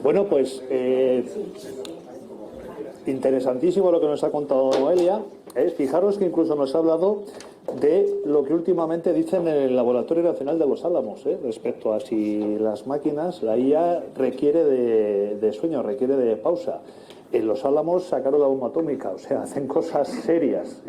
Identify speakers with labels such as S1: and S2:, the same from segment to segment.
S1: Bueno, pues interesantísimo lo que nos ha contado Noelia. Fijaros que incluso nos ha hablado de lo que últimamente dicen en el Laboratorio Nacional de los Álamos, respecto a si las máquinas, la IA requiere de sueño, requiere de pausa. En los Álamos sacaron la bomba atómica, o sea, hacen cosas serias.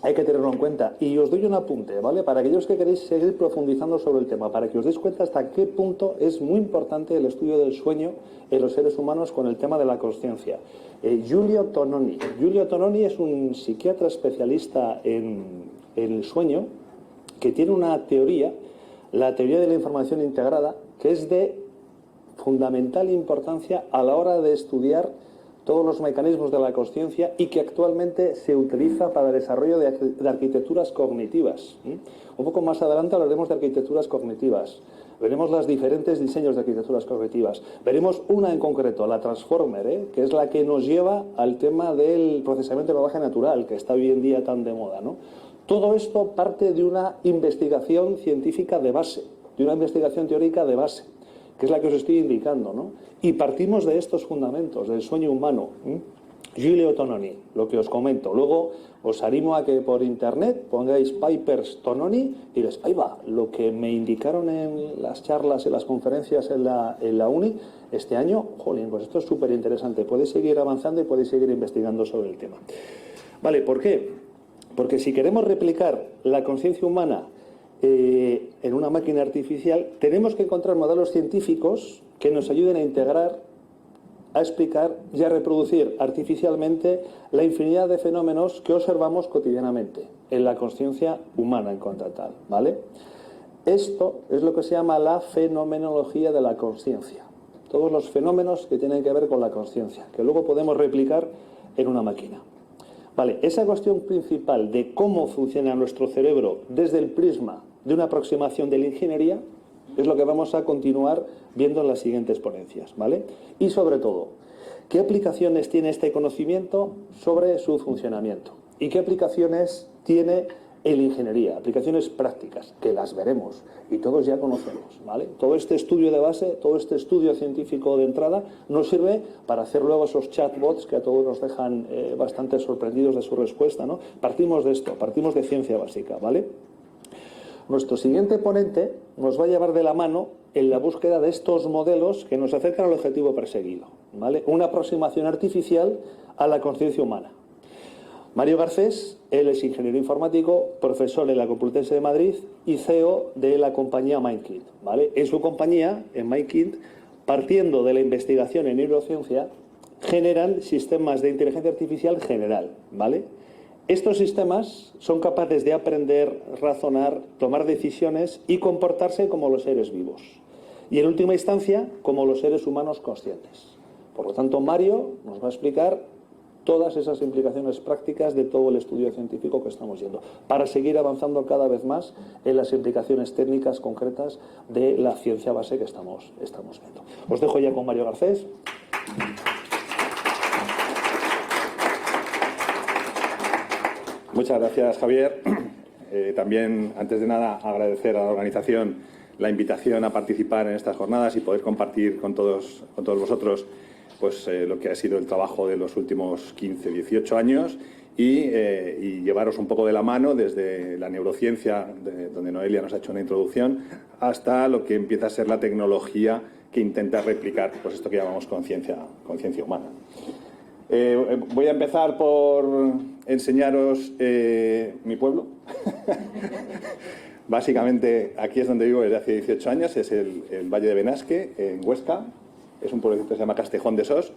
S1: Hay que tenerlo en cuenta. Y os doy un apunte, ¿vale? Para aquellos que queréis seguir profundizando sobre el tema, para que os deis cuenta hasta qué punto es muy importante el estudio del sueño en los seres humanos con el tema de la consciencia. Giulio Tononi. Giulio Tononi es un psiquiatra especialista en el sueño que tiene una teoría, la teoría de la información integrada, que es de fundamental importancia a la hora de estudiar todos los mecanismos de la consciencia y que actualmente se utiliza para el desarrollo de arquitecturas cognitivas. Un poco más adelante hablaremos de arquitecturas cognitivas. Veremos los diferentes diseños de arquitecturas cognitivas. Veremos una en concreto, la Transformer, que es la que nos lleva al tema del procesamiento de lenguaje natural, que está hoy en día tan de moda, ¿no? Todo esto parte de una investigación científica de base, de una investigación teórica de base, que es la que os estoy indicando, ¿no? Y partimos de estos fundamentos, del sueño humano. Giulio Tononi, lo que os comento. Luego os animo a que por internet pongáis Pipers Tononi y diréis, ahí va, lo que me indicaron en las charlas, en las conferencias en la uni este año, jolín, pues esto es súper interesante. Podéis seguir avanzando y podéis seguir investigando sobre el tema. Vale, ¿por qué? Porque si queremos replicar la conciencia humana en una máquina artificial, tenemos que encontrar modelos científicos que nos ayuden a integrar, a explicar y a reproducir artificialmente la infinidad de fenómenos que observamos cotidianamente en la conciencia humana en cuanto a tal, ¿vale? Esto es lo que se llama la fenomenología de la conciencia. Todos los fenómenos que tienen que ver con la conciencia, que luego podemos replicar en una máquina. Vale, esa cuestión principal de cómo funciona nuestro cerebro desde el prisma de una aproximación de la ingeniería es lo que vamos a continuar viendo en las siguientes ponencias, ¿vale? Y sobre todo, ¿qué aplicaciones tiene este conocimiento sobre su funcionamiento? ¿Y qué aplicaciones tiene en la ingeniería? Aplicaciones prácticas, que las veremos y todos ya conocemos, ¿vale? Todo este estudio de base, todo este estudio científico de entrada nos sirve para hacer luego esos chatbots que a todos nos dejan bastante sorprendidos de su respuesta, ¿no? Partimos de esto, partimos de ciencia básica, ¿vale? Nuestro siguiente ponente nos va a llevar de la mano en la búsqueda de estos modelos que nos acercan al objetivo perseguido, ¿vale? Una aproximación artificial a la conciencia humana. Mario Garcés, él es ingeniero informático, profesor en la Complutense de Madrid y CEO de la compañía MindKit, ¿vale? En su compañía, en MindKit, partiendo de la investigación en neurociencia, generan sistemas de inteligencia artificial general, ¿vale? Estos sistemas son capaces de aprender, razonar, tomar decisiones y comportarse como los seres vivos. Y en última instancia, como los seres humanos conscientes. Por lo tanto, Mario nos va a explicar todas esas implicaciones prácticas de todo el estudio científico que estamos yendo, para seguir avanzando cada vez más en las implicaciones técnicas concretas de la ciencia base que estamos viendo. Os dejo ya con Mario Garcés.
S2: Muchas gracias, Javier. También, antes de nada, agradecer a la organización la invitación a participar en estas jornadas y poder compartir con todos vosotros pues, lo que ha sido el trabajo de los últimos 15, 18 años y llevaros un poco de la mano desde la neurociencia, donde Noelia nos ha hecho una introducción, hasta lo que empieza a ser la tecnología que intenta replicar pues, esto que llamamos conciencia humana. Voy a empezar por enseñaros mi pueblo. Básicamente, aquí es donde vivo desde hace 18 años, es el Valle de Benasque, en Huesca. Es un pueblo que se llama Castejón de Sos.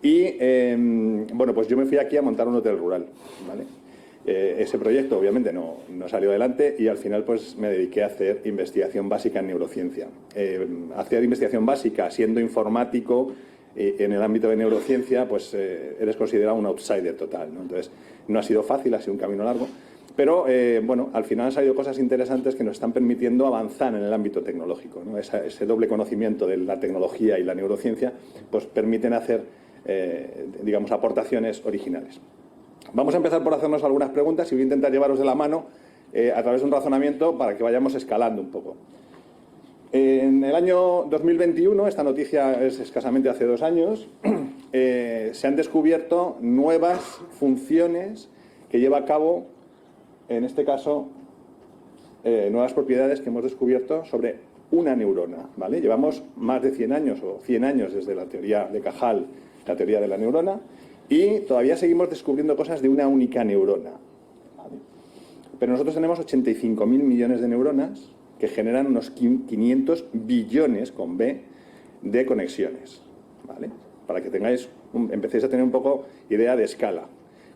S2: Y, bueno, pues yo me fui aquí a montar un hotel rural, ¿vale? Ese proyecto, obviamente, no salió adelante y al final pues me dediqué a hacer investigación básica en neurociencia. Hacer investigación básica siendo informático en el ámbito de neurociencia, pues eres considerado un outsider total, ¿no? Entonces, no ha sido fácil, ha sido un camino largo, pero bueno, al final han salido cosas interesantes que nos están permitiendo avanzar en el ámbito tecnológico, ¿no? Ese doble conocimiento de la tecnología y la neurociencia, pues permiten hacer, digamos, aportaciones originales. Vamos a empezar por hacernos algunas preguntas y voy a intentar llevaros de la mano a través de un razonamiento para que vayamos escalando un poco. En el año 2021, esta noticia es escasamente hace 2 años, se han descubierto nuevas funciones que lleva a cabo, en este caso, nuevas propiedades que hemos descubierto sobre una neurona, ¿vale? Llevamos más de 100 años o 100 años desde la teoría de Cajal, la teoría de la neurona, y todavía seguimos descubriendo cosas de una única neurona, ¿vale? Pero nosotros tenemos 85.000 millones de neuronas que generan unos 500 billones, con B, de conexiones, ¿vale? Para que empecéis a tener un poco idea de escala.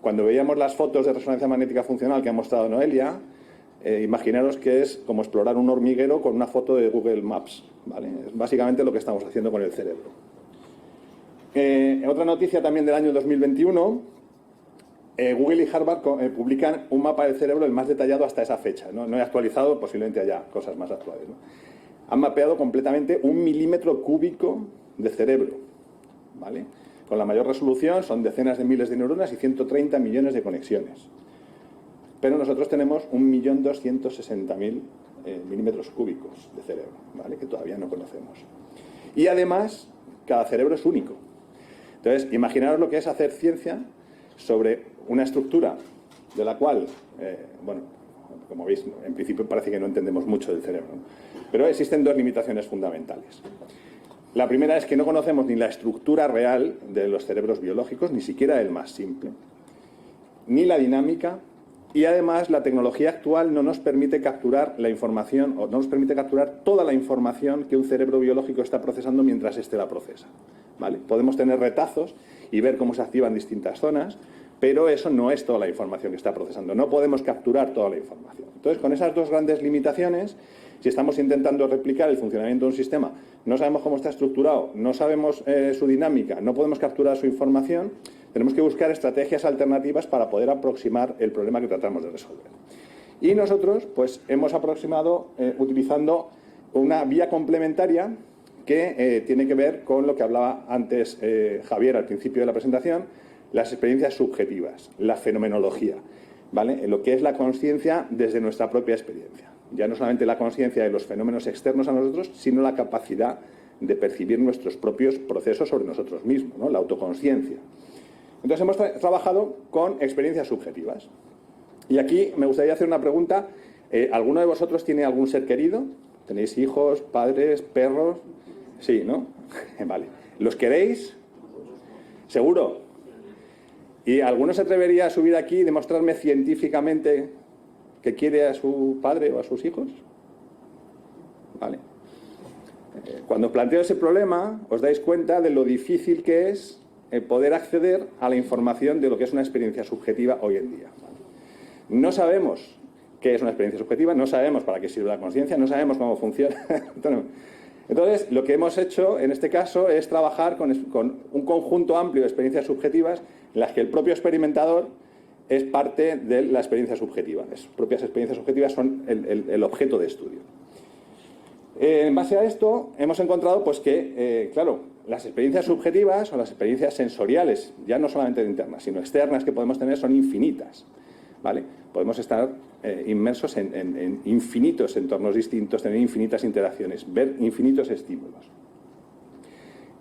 S2: Cuando veíamos las fotos de resonancia magnética funcional que ha mostrado Noelia, imaginaros que es como explorar un hormiguero con una foto de Google Maps, ¿vale? Es básicamente lo que estamos haciendo con el cerebro. Otra noticia también del año 2021, Google y Harvard publican un mapa del cerebro el más detallado hasta esa fecha. No he actualizado, posiblemente haya cosas más actuales, ¿no? Han mapeado completamente 1 milímetro cúbico de cerebro, ¿vale? Con la mayor resolución son decenas de miles de neuronas y 130 millones de conexiones. Pero nosotros tenemos 1.260.000 milímetros cúbicos de cerebro, ¿vale? Que todavía no conocemos. Y además, cada cerebro es único. Entonces, imaginaros lo que es hacer ciencia sobre una estructura de la cual, bueno, como veis, en principio parece que no entendemos mucho del cerebro, ¿no? Pero existen 2 limitaciones fundamentales. La primera es que no conocemos ni la estructura real de los cerebros biológicos, ni siquiera el más simple, ni la dinámica, y además la tecnología actual no nos permite capturar la información, o no nos permite capturar toda la información que un cerebro biológico está procesando mientras éste la procesa, ¿vale? Podemos tener retazos y ver cómo se activan distintas zonas, pero eso no es toda la información que está procesando. No podemos capturar toda la información. Entonces, con esas 2 grandes limitaciones, si estamos intentando replicar el funcionamiento de un sistema, no sabemos cómo está estructurado, no sabemos su dinámica, no podemos capturar su información, tenemos que buscar estrategias alternativas para poder aproximar el problema que tratamos de resolver. Y nosotros, pues, hemos aproximado utilizando una vía complementaria que tiene que ver con lo que hablaba antes Javier al principio de la presentación, las experiencias subjetivas, la fenomenología, ¿vale? Lo que es la consciencia desde nuestra propia experiencia. Ya no solamente la consciencia de los fenómenos externos a nosotros, sino la capacidad de percibir nuestros propios procesos sobre nosotros mismos, ¿no? La autoconsciencia. Entonces hemos trabajado con experiencias subjetivas. Y aquí me gustaría hacer una pregunta. ¿Alguno de vosotros tiene algún ser querido? ¿Tenéis hijos, padres, perros? Sí, ¿no? Vale. ¿Los queréis? ¿Seguro? ¿Y alguno se atrevería a subir aquí y demostrarme científicamente que quiere a su padre o a sus hijos? Vale. Cuando planteo ese problema, os dais cuenta de lo difícil que es poder acceder a la información de lo que es una experiencia subjetiva hoy en día. No sabemos qué es una experiencia subjetiva, no sabemos para qué sirve la conciencia, no sabemos cómo funciona. Entonces, lo que hemos hecho en este caso es trabajar con un conjunto amplio de experiencias subjetivas en las que el propio experimentador es parte de la experiencia subjetiva. Las propias experiencias subjetivas son el objeto de estudio. En base a esto, hemos encontrado pues que, claro, las experiencias subjetivas o las experiencias sensoriales, ya no solamente internas, sino externas que podemos tener, son infinitas, ¿vale? Podemos estar inmersos en infinitos entornos distintos, tener infinitas interacciones, ver infinitos estímulos.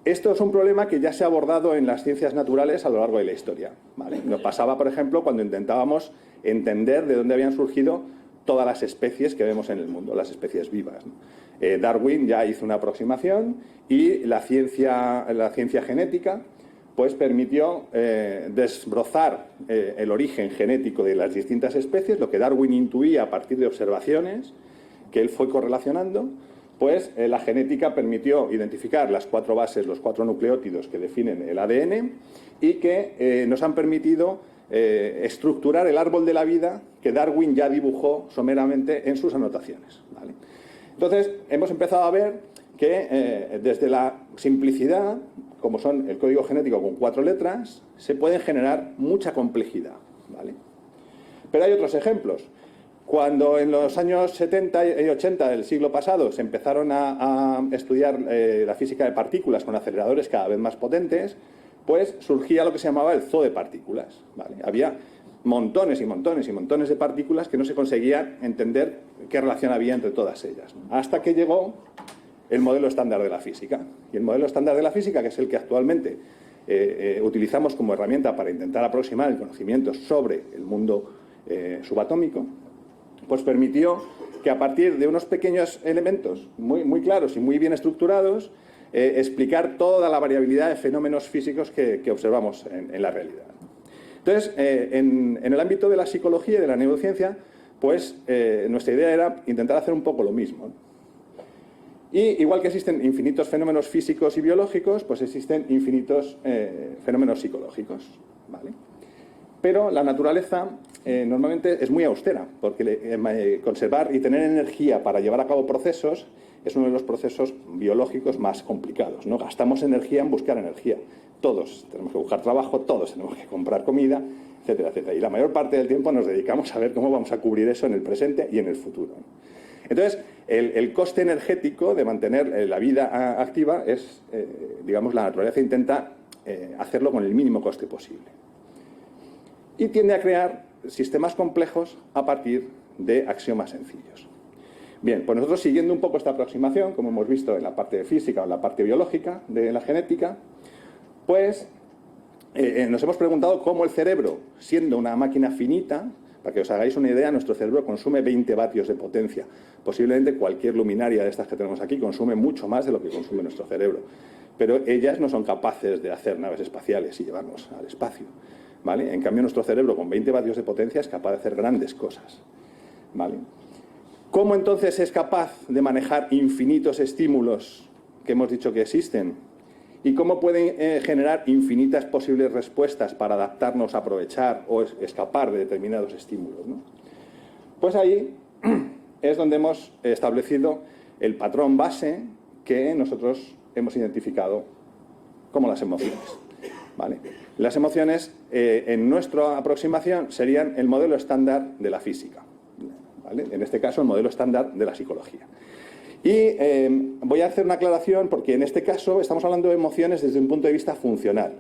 S2: Esto es un problema que ya se ha abordado en las ciencias naturales a lo largo de la historia, ¿vale? Nos pasaba, por ejemplo, cuando intentábamos entender de dónde habían surgido todas las especies que vemos en el mundo, las especies vivas, ¿no? Darwin ya hizo una aproximación y la ciencia genética pues permitió desbrozar el origen genético de las distintas especies, lo que Darwin intuía a partir de observaciones que él fue correlacionando. Pues la genética permitió identificar las 4 bases, los 4 nucleótidos que definen el ADN y que nos han permitido estructurar el árbol de la vida que Darwin ya dibujó someramente en sus anotaciones, ¿vale? Entonces, hemos empezado a ver que desde la simplicidad, como son el código genético con 4 letras, se pueden generar mucha complejidad, ¿vale? Pero hay otros ejemplos. Cuando en los años 70 y 80 del siglo pasado se empezaron a estudiar la física de partículas con aceleradores cada vez más potentes, pues surgía lo que se llamaba el zoo de partículas, ¿vale? Había montones y montones y montones de partículas que no se conseguía entender qué relación había entre todas ellas, ¿no? Hasta que llegó el modelo estándar de la física. Y el modelo estándar de la física, que es el que actualmente utilizamos como herramienta para intentar aproximar el conocimiento sobre el mundo subatómico, pues permitió que a partir de unos pequeños elementos muy claros y muy bien estructurados, explicar toda la variabilidad de fenómenos físicos que observamos en la realidad. Entonces, en el ámbito de la psicología y de la neurociencia, pues nuestra idea era intentar hacer un poco lo mismo. Y igual que existen infinitos fenómenos físicos y biológicos, pues existen infinitos fenómenos psicológicos, ¿vale? Pero la naturaleza normalmente es muy austera, porque conservar y tener energía para llevar a cabo procesos es uno de los procesos biológicos más complicados, ¿no? Gastamos energía en buscar energía. Todos tenemos que buscar trabajo, todos tenemos que comprar comida, etcétera, etcétera. Y la mayor parte del tiempo nos dedicamos a ver cómo vamos a cubrir eso en el presente y en el futuro. Entonces, el coste energético de mantener la vida activa es, digamos, la naturaleza intenta hacerlo con el mínimo coste posible. Y tiende a crear sistemas complejos a partir de axiomas sencillos. Bien, pues nosotros siguiendo un poco esta aproximación, como hemos visto en la parte de física o en la parte biológica de la genética, pues nos hemos preguntado cómo el cerebro, siendo una máquina finita, para que os hagáis una idea, nuestro cerebro consume 20 vatios de potencia. Posiblemente cualquier luminaria de estas que tenemos aquí consume mucho más de lo que consume nuestro cerebro. Pero ellas no son capaces de hacer naves espaciales y llevarnos al espacio, ¿vale? En cambio, nuestro cerebro con 20 vatios de potencia es capaz de hacer grandes cosas, ¿vale? ¿Cómo entonces es capaz de manejar infinitos estímulos que hemos dicho que existen? ¿Y cómo pueden generar infinitas posibles respuestas para adaptarnos, aprovechar o escapar de determinados estímulos, ¿no? Pues ahí es donde hemos establecido el patrón base que nosotros hemos identificado como las emociones, ¿vale? Las emociones, en nuestra aproximación, serían el modelo estándar de la física, ¿vale? En este caso, el modelo estándar de la psicología. Y voy a hacer una aclaración porque en este caso estamos hablando de emociones desde un punto de vista funcional.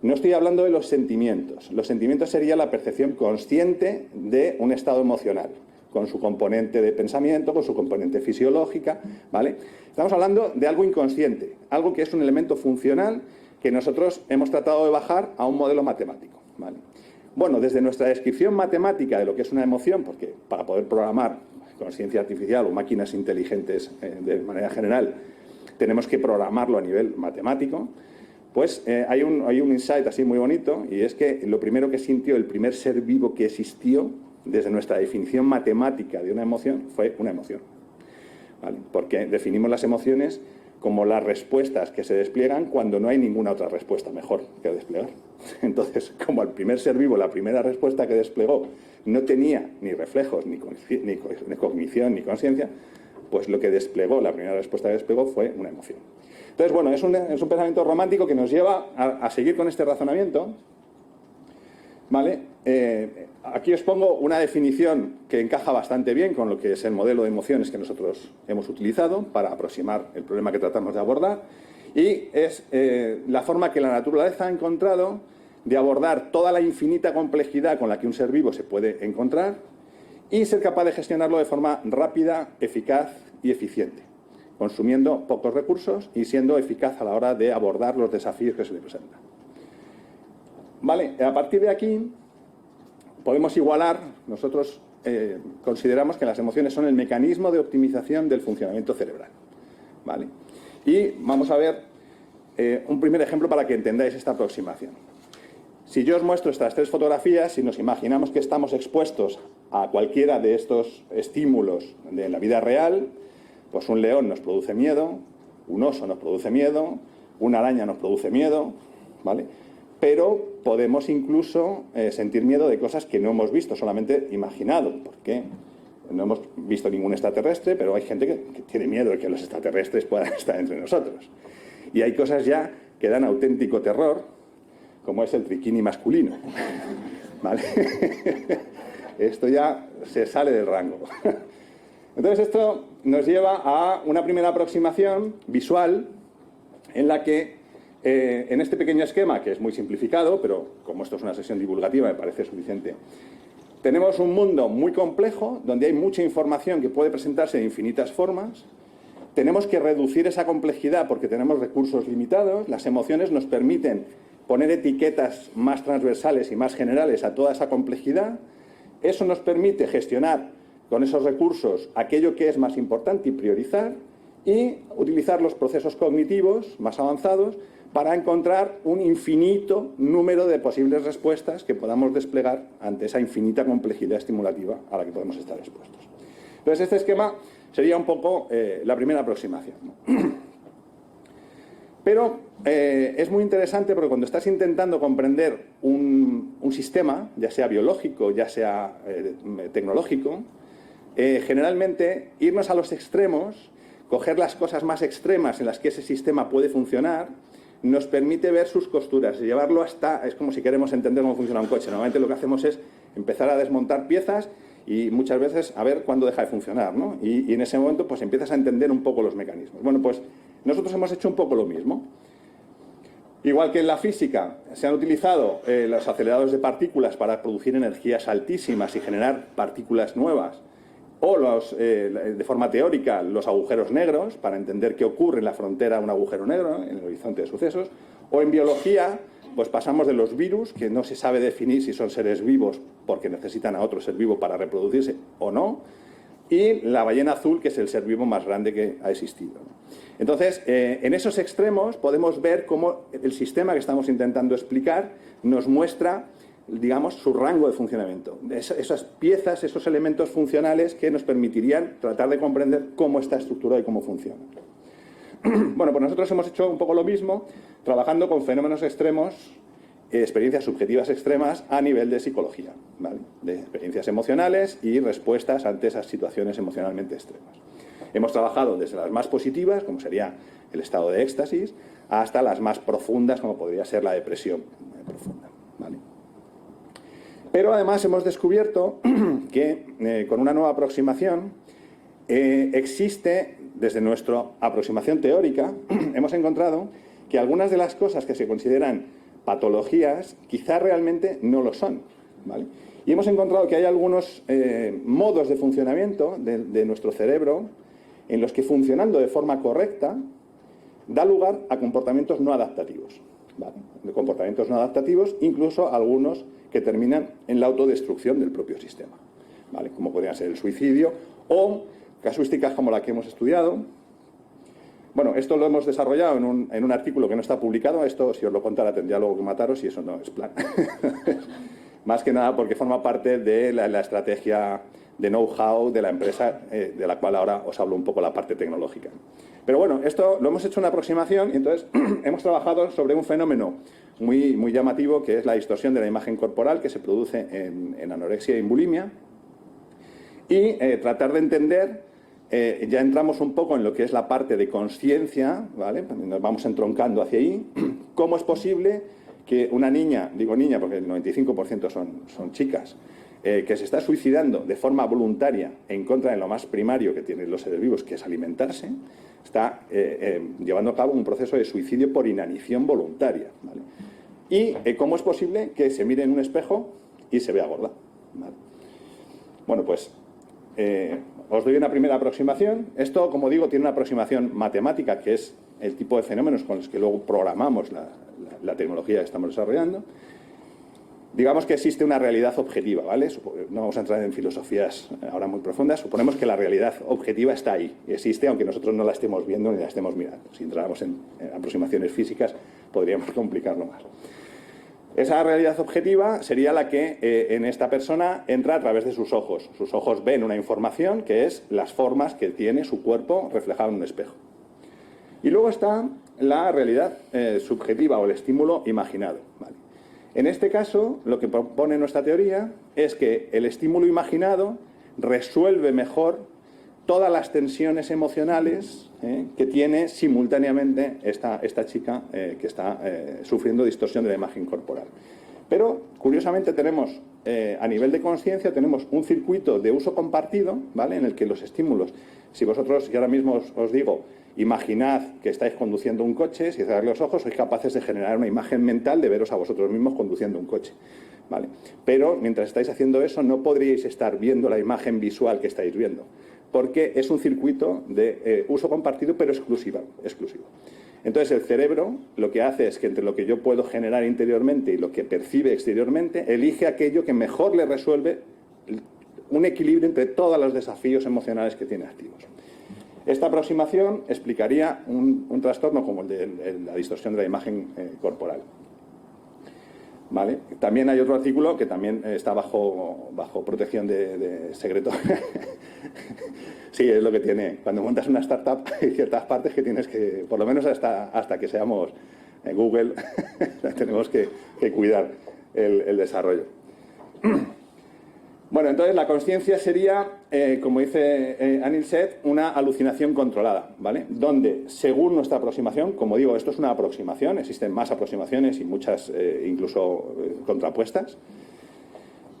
S2: No estoy hablando de los sentimientos. Los sentimientos sería la percepción consciente de un estado emocional, con su componente de pensamiento, con su componente fisiológica, ¿vale? Estamos hablando de algo inconsciente, algo que es un elemento funcional que nosotros hemos tratado de bajar a un modelo matemático, ¿vale? Bueno, desde nuestra descripción matemática de lo que es una emoción, porque para poder programar conciencia artificial o máquinas inteligentes de manera general, tenemos que programarlo a nivel matemático, pues hay un insight así muy bonito, y es que lo primero que sintió el primer ser vivo que existió, desde nuestra definición matemática de una emoción, fue una emoción, ¿vale? Porque definimos las emociones como las respuestas que se despliegan cuando no hay ninguna otra respuesta mejor que desplegar. Entonces, como al primer ser vivo, la primera respuesta que desplegó no tenía ni reflejos, ni cognición, ni conciencia, pues lo que desplegó, la primera respuesta que desplegó fue una emoción. Entonces, bueno, es un pensamiento romántico que nos lleva a seguir con este razonamiento, ¿vale? Aquí os pongo una definición que encaja bastante bien con lo que es el modelo de emociones que nosotros hemos utilizado para aproximar el problema que tratamos de abordar, y es la forma que la naturaleza ha encontrado de abordar toda la infinita complejidad con la que un ser vivo se puede encontrar y ser capaz de gestionarlo de forma rápida, eficaz y eficiente, consumiendo pocos recursos y siendo eficaz a la hora de abordar los desafíos que se le presentan. Vale, a partir de aquí podemos igualar, nosotros consideramos que las emociones son el mecanismo de optimización del funcionamiento cerebral, ¿vale? Y vamos a ver un primer ejemplo para que entendáis esta aproximación. Si yo os muestro estas tres fotografías, si nos imaginamos que estamos expuestos a cualquiera de estos estímulos de la vida real, pues un león nos produce miedo, un oso nos produce miedo, una araña nos produce miedo, ¿vale? Pero podemos incluso sentir miedo de cosas que no hemos visto, solamente imaginado, porque no hemos visto ningún extraterrestre, pero hay gente que tiene miedo de que los extraterrestres puedan estar entre nosotros. Y hay cosas ya que dan auténtico terror, como es el triquini masculino, ¿vale? Esto ya se sale del rango. Entonces esto nos lleva a una primera aproximación visual en la que en este pequeño esquema, que es muy simplificado, pero como esto es una sesión divulgativa me parece suficiente, tenemos un mundo muy complejo donde hay mucha información que puede presentarse de infinitas formas, tenemos que reducir esa complejidad porque tenemos recursos limitados. Las emociones nos permiten poner etiquetas más transversales y más generales a toda esa complejidad. Eso nos permite gestionar con esos recursos aquello que es más importante y priorizar, y utilizar los procesos cognitivos más avanzados para encontrar un infinito número de posibles respuestas que podamos desplegar ante esa infinita complejidad estimulativa a la que podemos estar expuestos. Entonces, este esquema sería un poco la primera aproximación, ¿no? Pero es muy interesante porque cuando estás intentando comprender un sistema, ya sea biológico, ya sea tecnológico, generalmente irnos a los extremos, coger las cosas más extremas en las que ese sistema puede funcionar, nos permite ver sus costuras y llevarlo hasta... Es como si queremos entender cómo funciona un coche. Normalmente lo que hacemos es empezar a desmontar piezas y muchas veces a ver cuándo deja de funcionar, ¿no? Y en ese momento pues empiezas a entender un poco los mecanismos. Bueno, pues nosotros hemos hecho un poco lo mismo. Igual que en la física se han utilizado los aceleradores de partículas para producir energías altísimas y generar partículas nuevas, o de forma teórica los agujeros negros para entender qué ocurre en la frontera de un agujero negro, en el horizonte de sucesos, o en biología pues pasamos de los virus, que no se sabe definir si son seres vivos porque necesitan a otro ser vivo para reproducirse o no, y la ballena azul, que es el ser vivo más grande que ha existido. Entonces, en esos extremos podemos ver cómo el sistema que estamos intentando explicar nos muestra, digamos, su rango de funcionamiento. Esas piezas, esos elementos funcionales que nos permitirían tratar de comprender cómo está estructurado y cómo funciona. Bueno, pues nosotros hemos hecho un poco lo mismo, trabajando con fenómenos extremos, experiencias subjetivas extremas a nivel de psicología, ¿vale? De experiencias emocionales y respuestas ante esas situaciones emocionalmente extremas. Hemos trabajado desde las más positivas, como sería el estado de éxtasis, hasta las más profundas, como podría ser la depresión profunda, ¿vale? Pero además hemos descubierto que con una nueva aproximación existe, desde nuestra aproximación teórica, hemos encontrado que algunas de las cosas que se consideran patologías quizá realmente no lo son, ¿vale? Y hemos encontrado que hay algunos modos de funcionamiento de nuestro cerebro en los que, funcionando de forma correcta, da lugar a comportamientos no adaptativos, ¿vale? De comportamientos no adaptativos, incluso algunos que terminan en la autodestrucción del propio sistema, ¿vale? Como podrían ser el suicidio o casuísticas como la que hemos estudiado. Bueno, esto lo hemos desarrollado en un artículo que no está publicado. Esto, si os lo contara, tendría luego que mataros y eso no es plan. Más que nada porque forma parte de la estrategia de know-how de la empresa, de la cual ahora os hablo un poco la parte tecnológica. Pero bueno, esto lo hemos hecho una aproximación y entonces hemos trabajado sobre un fenómeno muy llamativo, que es la distorsión de la imagen corporal que se produce en anorexia y en bulimia, y tratar de entender, ya entramos un poco en lo que es la parte de conciencia, ¿vale? Nos vamos entroncando hacia ahí. ¿Cómo es posible que una niña, digo niña porque el 95% son chicas, que se está suicidando de forma voluntaria en contra de lo más primario que tienen los seres vivos, que es alimentarse, está llevando a cabo un proceso de suicidio por inanición voluntaria, ¿vale? Y cómo es posible que se mire en un espejo y se vea gorda, ¿vale? Bueno, pues os doy una primera aproximación. Esto, como digo, tiene una aproximación matemática, que es el tipo de fenómenos con los que luego programamos la tecnología que estamos desarrollando. Digamos que existe una realidad objetiva, ¿vale? No vamos a entrar en filosofías ahora muy profundas. Suponemos que la realidad objetiva está ahí, existe, aunque nosotros no la estemos viendo ni la estemos mirando. Si entráramos en aproximaciones físicas, podríamos complicarlo más. Esa realidad objetiva sería la que en esta persona entra a través de sus ojos. Sus ojos ven una información que es las formas que tiene su cuerpo reflejado en un espejo. Y luego está la realidad subjetiva o el estímulo imaginado, ¿vale? En este caso, lo que propone nuestra teoría es que el estímulo imaginado resuelve mejor todas las tensiones emocionales que tiene simultáneamente esta chica que está sufriendo distorsión de la imagen corporal. Pero, curiosamente, tenemos, a nivel de conciencia, tenemos un circuito de uso compartido, ¿vale? En el que los estímulos, si vosotros, y ahora mismo os digo, imaginad que estáis conduciendo un coche, si cerráis los ojos, sois capaces de generar una imagen mental de veros a vosotros mismos conduciendo un coche, ¿vale? Pero, mientras estáis haciendo eso, no podríais estar viendo la imagen visual que estáis viendo. porque es un circuito de uso compartido, pero exclusivo. Entonces, el cerebro lo que hace es que entre lo que yo puedo generar interiormente y lo que percibe exteriormente, elige aquello que mejor le resuelve un equilibrio entre todos los desafíos emocionales que tiene activos. Esta aproximación explicaría un trastorno como el de la distorsión de la imagen corporal. ¿Vale? También hay otro artículo que también está bajo protección de secreto. Sí, es lo que tiene. Cuando montas una startup hay ciertas partes que tienes que, por lo menos hasta que seamos Google, tenemos que cuidar el desarrollo. Bueno, entonces la consciencia sería, como dice Anil Seth, una alucinación controlada, ¿vale? Donde, según nuestra aproximación, como digo, esto es una aproximación, existen más aproximaciones y muchas incluso contrapuestas,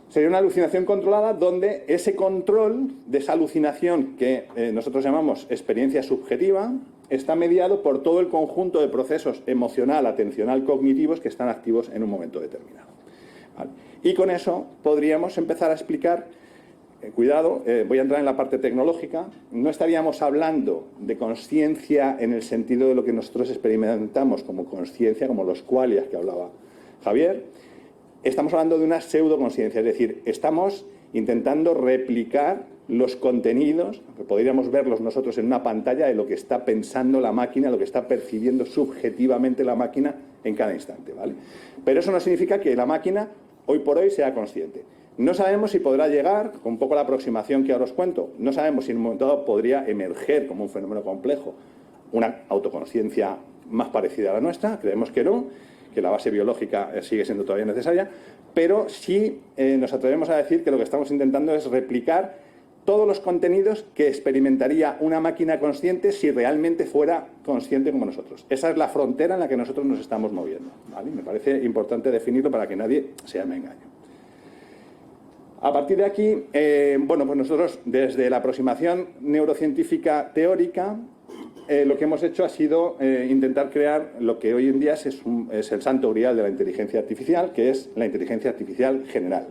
S2: sería una alucinación controlada donde ese control de esa alucinación que nosotros llamamos experiencia subjetiva está mediado por todo el conjunto de procesos emocional, atencional, cognitivos que están activos en un momento determinado. ¿Vale? Y con eso podríamos empezar a explicar, cuidado, voy a entrar en la parte tecnológica, no estaríamos hablando de consciencia en el sentido de lo que nosotros experimentamos como consciencia, como los qualias que hablaba Javier, estamos hablando de una pseudoconsciencia, es decir, estamos intentando replicar los contenidos, que podríamos verlos nosotros en una pantalla de lo que está pensando la máquina, lo que está percibiendo subjetivamente la máquina en cada instante, ¿vale? Pero eso no significa que la máquina hoy por hoy sea consciente. No sabemos si podrá llegar, con un poco la aproximación que ahora os cuento, no sabemos si en un momento dado podría emerger como un fenómeno complejo una autoconsciencia más parecida a la nuestra, creemos que no, que la base biológica sigue siendo todavía necesaria, pero sí nos atrevemos a decir que lo que estamos intentando es replicar todos los contenidos que experimentaría una máquina consciente si realmente fuera consciente como nosotros. Esa es la frontera en la que nosotros nos estamos moviendo, ¿vale? Me parece importante definirlo para que nadie se me engañe. A partir de aquí, bueno, pues nosotros desde la aproximación neurocientífica teórica, lo que hemos hecho ha sido intentar crear lo que hoy en día es el santo grial de la inteligencia artificial, que es la inteligencia artificial general.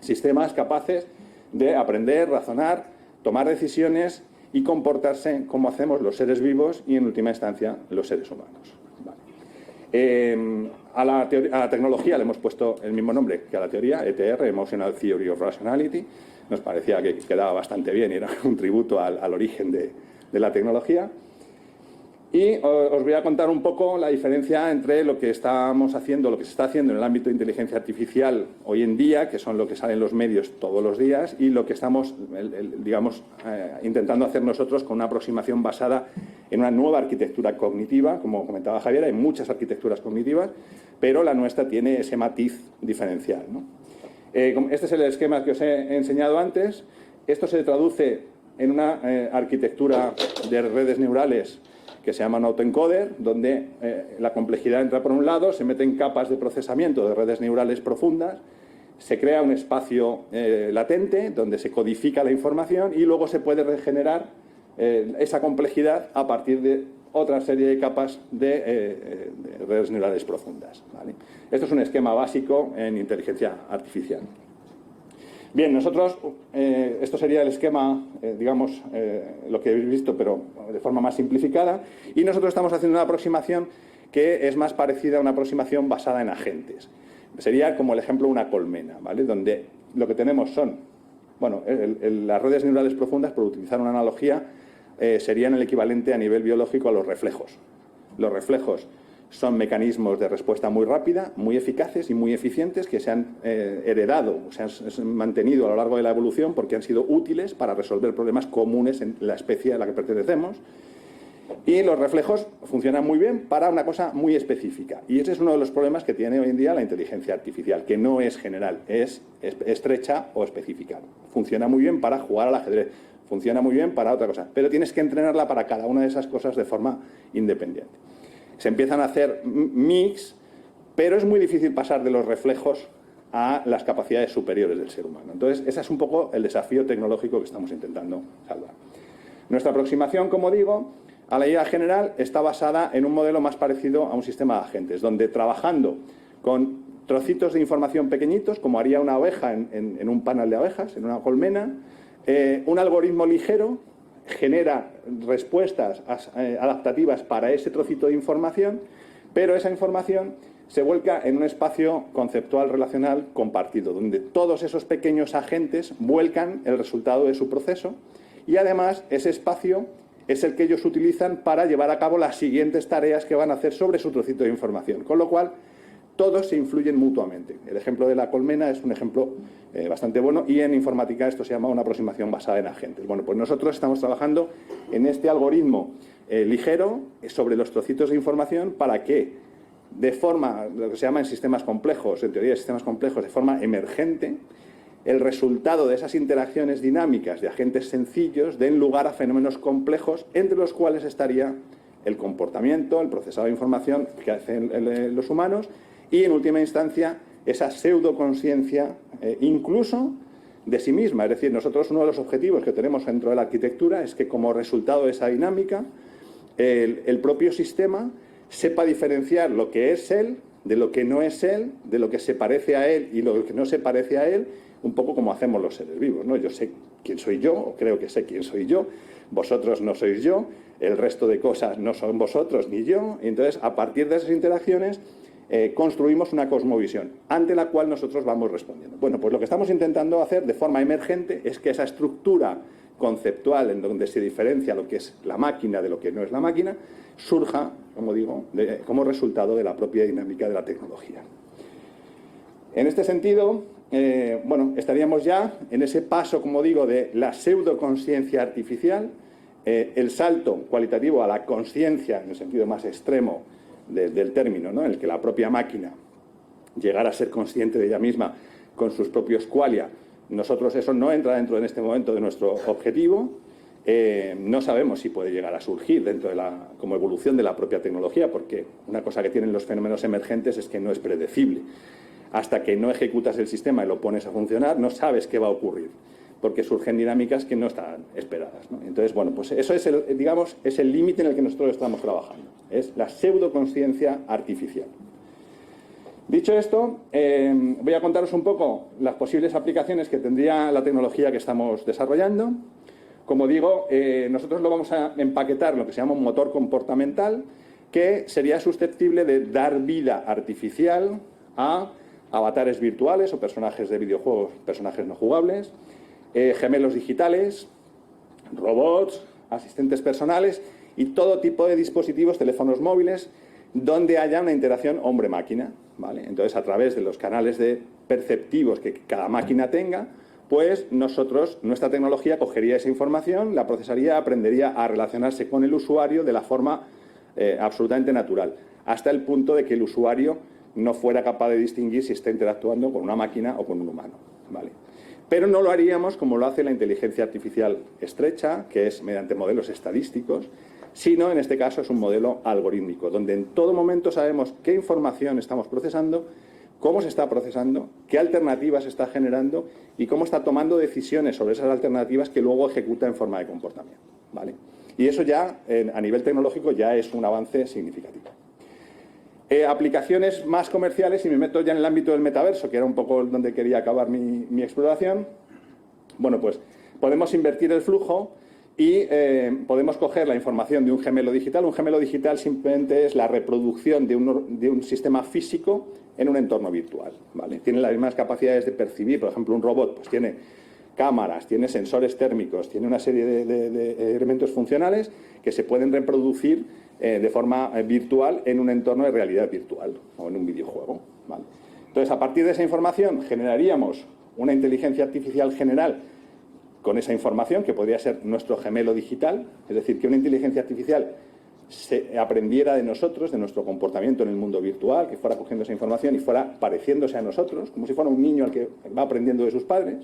S2: Sistemas capaces de aprender, razonar, tomar decisiones y comportarse como hacemos los seres vivos y, en última instancia, los seres humanos. Vale. A la tecnología le hemos puesto el mismo nombre que a la teoría, ETR, Emotional Theory of Rationality. Nos parecía que quedaba bastante bien y era un tributo al origen de la tecnología. Y os voy a contar un poco la diferencia entre lo que estamos haciendo, lo que se está haciendo en el ámbito de inteligencia artificial hoy en día, que son lo que sale en los medios todos los días, y lo que estamos, digamos, intentando hacer nosotros con una aproximación basada en una nueva arquitectura cognitiva. Como comentaba Javier, hay muchas arquitecturas cognitivas, pero la nuestra tiene ese matiz diferencial, ¿no? Este es el esquema que os he enseñado antes. Esto se traduce en una arquitectura de redes neurales que se llama un autoencoder, donde la complejidad entra por un lado, se meten capas de procesamiento de redes neurales profundas, se crea un espacio latente donde se codifica la información y luego se puede regenerar esa complejidad a partir de otra serie de capas de redes neurales profundas, ¿vale? Esto es un esquema básico en inteligencia artificial. Bien, nosotros, esto sería el esquema, digamos, lo que habéis visto, pero de forma más simplificada, y nosotros estamos haciendo una aproximación que es más parecida a una aproximación basada en agentes. Sería como el ejemplo de una colmena, ¿vale? Donde lo que tenemos son, bueno, las redes neurales profundas, por utilizar una analogía, serían el equivalente a nivel biológico a los reflejos. Los reflejos son mecanismos de respuesta muy rápida, muy eficaces y muy eficientes que se han heredado, se han mantenido a lo largo de la evolución porque han sido útiles para resolver problemas comunes en la especie a la que pertenecemos. Y los reflejos funcionan muy bien para una cosa muy específica. Y ese es uno de los problemas que tiene hoy en día la inteligencia artificial, que no es general, es estrecha o específica. Funciona muy bien para jugar al ajedrez, funciona muy bien para otra cosa, pero tienes que entrenarla para cada una de esas cosas de forma independiente. Se empiezan a hacer mix, pero es muy difícil pasar de los reflejos a las capacidades superiores del ser humano. Entonces, ese es un poco el desafío tecnológico que estamos intentando salvar. Nuestra aproximación, como digo, a la IA general está basada en un modelo más parecido a un sistema de agentes, donde trabajando con trocitos de información pequeñitos, como haría una abeja en un panel de abejas, en una colmena, Un algoritmo ligero genera respuestas adaptativas para ese trocito de información, pero esa información se vuelca en un espacio conceptual relacional compartido, donde todos esos pequeños agentes vuelcan el resultado de su proceso y además ese espacio es el que ellos utilizan para llevar a cabo las siguientes tareas que van a hacer sobre su trocito de información, con lo cual todos se influyen mutuamente. El ejemplo de la colmena es un ejemplo bastante bueno y en informática esto se llama una aproximación basada en agentes. Bueno, pues nosotros estamos trabajando en este algoritmo ligero sobre los trocitos de información para que de forma, lo que se llama en sistemas complejos, en teoría de sistemas complejos, de forma emergente, el resultado de esas interacciones dinámicas de agentes sencillos den lugar a fenómenos complejos, entre los cuales estaría el comportamiento, el procesado de información que hacen los humanos y, en última instancia, esa pseudoconsciencia, incluso de sí misma. Es decir, nosotros uno de los objetivos que tenemos dentro de la arquitectura es que, como resultado de esa dinámica, el propio sistema sepa diferenciar lo que es él de lo que no es él, de lo que se parece a él y lo que no se parece a él, un poco como hacemos los seres vivos, ¿no? Yo sé quién soy yo, o creo que sé quién soy yo, vosotros no sois yo, el resto de cosas no son vosotros ni yo, y entonces a partir de esas interacciones construimos una cosmovisión ante la cual nosotros vamos respondiendo. Bueno, pues lo que estamos intentando hacer de forma emergente es que esa estructura conceptual en donde se diferencia lo que es la máquina de lo que no es la máquina, surja, como digo, como resultado de la propia dinámica de la tecnología. En este sentido, bueno, estaríamos ya en ese paso, como digo, de la pseudoconsciencia artificial, el salto cualitativo a la consciencia, en el sentido más extremo del término, ¿no?, en el que la propia máquina llegara a ser consciente de ella misma con sus propios qualia. Nosotros eso no entra dentro en este momento de nuestro objetivo. No sabemos si puede llegar a surgir dentro de como evolución de la propia tecnología, porque una cosa que tienen los fenómenos emergentes es que no es predecible. Hasta que no ejecutas el sistema y lo pones a funcionar, no sabes qué va a ocurrir, porque surgen dinámicas que no están esperadas, ¿no? Entonces, bueno, pues eso es digamos, es el límite en el que nosotros estamos trabajando. Es la pseudoconsciencia artificial. Dicho esto, voy a contaros un poco las posibles aplicaciones que tendría la tecnología que estamos desarrollando. Como digo, nosotros lo vamos a empaquetar en lo que se llama un motor comportamental, que sería susceptible de dar vida artificial a avatares virtuales o personajes de videojuegos, personajes no jugables, gemelos digitales, robots, asistentes personales y todo tipo de dispositivos, teléfonos móviles, donde haya una interacción hombre-máquina, ¿vale? Entonces, a través de los canales perceptivos que cada máquina tenga, pues nuestra tecnología cogería esa información, la procesaría, aprendería a relacionarse con el usuario de la forma absolutamente natural, hasta el punto de que el usuario no fuera capaz de distinguir si está interactuando con una máquina o con un humano, ¿vale? Pero no lo haríamos como lo hace la inteligencia artificial estrecha, que es mediante modelos estadísticos, sino en este caso es un modelo algorítmico, donde en todo momento sabemos qué información estamos procesando, cómo se está procesando, qué alternativas está generando y cómo está tomando decisiones sobre esas alternativas que luego ejecuta en forma de comportamiento, ¿vale? Y eso ya, a nivel tecnológico, ya es un avance significativo. Aplicaciones más comerciales, y me meto ya en el ámbito del metaverso, que era un poco donde quería acabar mi exploración. Bueno, pues podemos invertir el flujo y podemos coger la información de un gemelo digital. Un gemelo digital simplemente es la reproducción de un sistema físico en un entorno virtual, ¿vale? Tiene las mismas capacidades de percibir. Por ejemplo, un robot pues tiene cámaras, tiene sensores térmicos, tiene una serie de elementos funcionales que se pueden reproducir de forma virtual en un entorno de realidad virtual o en un videojuego, ¿vale? Entonces, a partir de esa información generaríamos una inteligencia artificial general con esa información, que podría ser nuestro gemelo digital, es decir, que una inteligencia artificial se aprendiera de nosotros, de nuestro comportamiento en el mundo virtual, que fuera cogiendo esa información y fuera pareciéndose a nosotros, como si fuera un niño al que va aprendiendo de sus padres.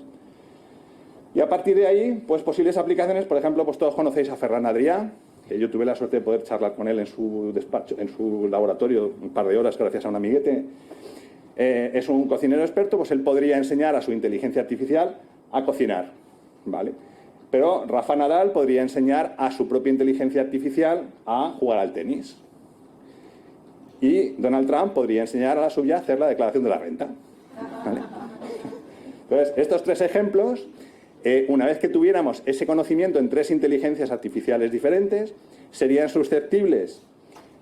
S2: Y a partir de ahí, pues posibles aplicaciones, por ejemplo, pues todos conocéis a Ferran Adrià, que yo tuve la suerte de poder charlar con él en su despacho, en su laboratorio, un par de horas gracias a un amiguete. Es un cocinero experto, pues él podría enseñar a su inteligencia artificial a cocinar, ¿vale? Pero Rafa Nadal podría enseñar a su propia inteligencia artificial a jugar al tenis. Y Donald Trump podría enseñar a la suya a hacer la declaración de la renta, ¿vale? Entonces, estos tres ejemplos Una vez que tuviéramos ese conocimiento en 3 inteligencias artificiales diferentes, serían susceptibles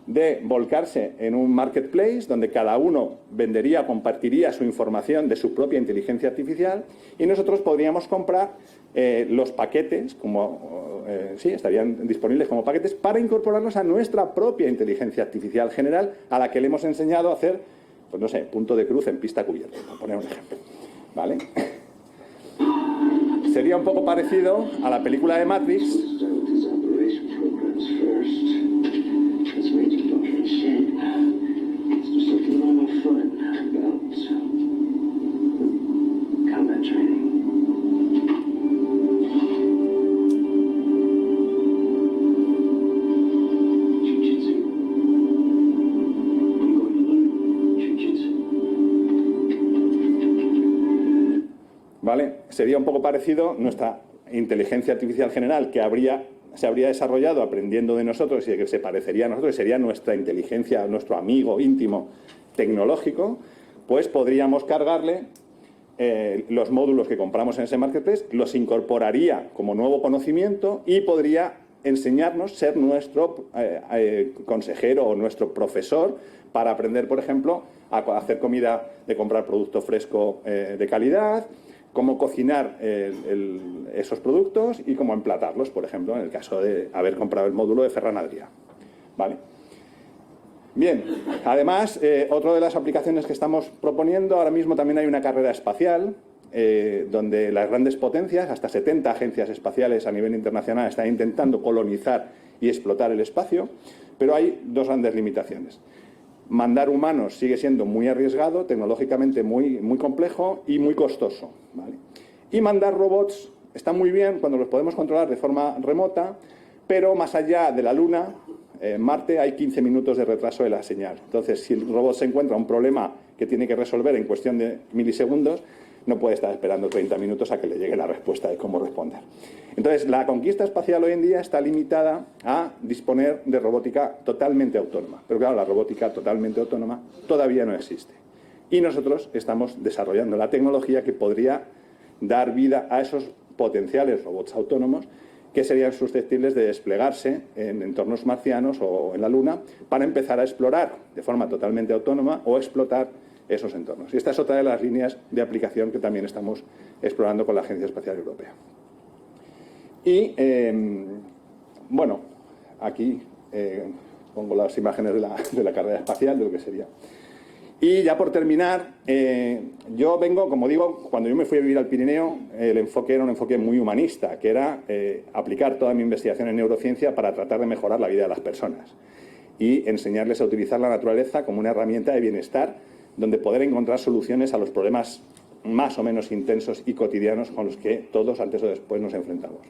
S2: de volcarse en un marketplace donde cada uno vendería o compartiría su información de su propia inteligencia artificial y nosotros podríamos comprar los paquetes, estarían disponibles como paquetes para incorporarlos a nuestra propia inteligencia artificial general a la que le hemos enseñado a hacer, pues no sé, punto de cruz en pista cubierta, por poner un ejemplo. ¿Vale? Sería un poco parecido a la película de Matrix. ¿Vale? Sería un poco parecido nuestra inteligencia artificial general que se habría desarrollado aprendiendo de nosotros y que se parecería a nosotros, sería nuestra inteligencia, nuestro amigo íntimo tecnológico, pues podríamos cargarle los módulos que compramos en ese marketplace, los incorporaría como nuevo conocimiento y podría enseñarnos, ser nuestro consejero o nuestro profesor para aprender, por ejemplo, a hacer comida, de comprar producto fresco de calidad, cómo cocinar esos productos y cómo emplatarlos, por ejemplo, en el caso de haber comprado el módulo de Ferran Adrià. ¿Vale? Bien, además, otra de las aplicaciones que estamos proponiendo, ahora mismo también hay una carrera espacial, donde las grandes potencias, hasta 70 agencias espaciales a nivel internacional, están intentando colonizar y explotar el espacio, pero hay 2 grandes limitaciones. Mandar humanos sigue siendo muy arriesgado, tecnológicamente muy complejo y muy costoso, ¿vale? Y mandar robots está muy bien cuando los podemos controlar de forma remota, pero más allá de la Luna, Marte, hay 15 minutos de retraso de la señal. Entonces, si el robot se encuentra un problema que tiene que resolver en cuestión de milisegundos, no puede estar esperando 30 minutos a que le llegue la respuesta de cómo responder. Entonces, la conquista espacial hoy en día está limitada a disponer de robótica totalmente autónoma. Pero claro, la robótica totalmente autónoma todavía no existe. Y nosotros estamos desarrollando la tecnología que podría dar vida a esos potenciales robots autónomos que serían susceptibles de desplegarse en entornos marcianos o en la Luna para empezar a explorar de forma totalmente autónoma o explotar esos entornos. Y esta es otra de las líneas de aplicación que también estamos explorando con la Agencia Espacial Europea. Y, bueno, aquí pongo las imágenes de la carrera espacial, de lo que sería. Y ya por terminar, yo vengo, como digo, cuando yo me fui a vivir al Pirineo, el enfoque era un enfoque muy humanista, que era aplicar toda mi investigación en neurociencia para tratar de mejorar la vida de las personas y enseñarles a utilizar la naturaleza como una herramienta de bienestar donde poder encontrar soluciones a los problemas más o menos intensos y cotidianos con los que todos antes o después nos enfrentamos.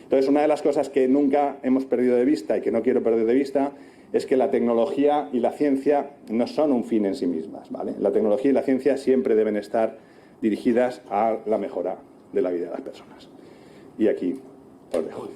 S2: Entonces, una de las cosas que nunca hemos perdido de vista y que no quiero perder de vista es que la tecnología y la ciencia no son un fin en sí mismas, ¿vale? La tecnología y la ciencia siempre deben estar dirigidas a la mejora de la vida de las personas. Y aquí os dejo.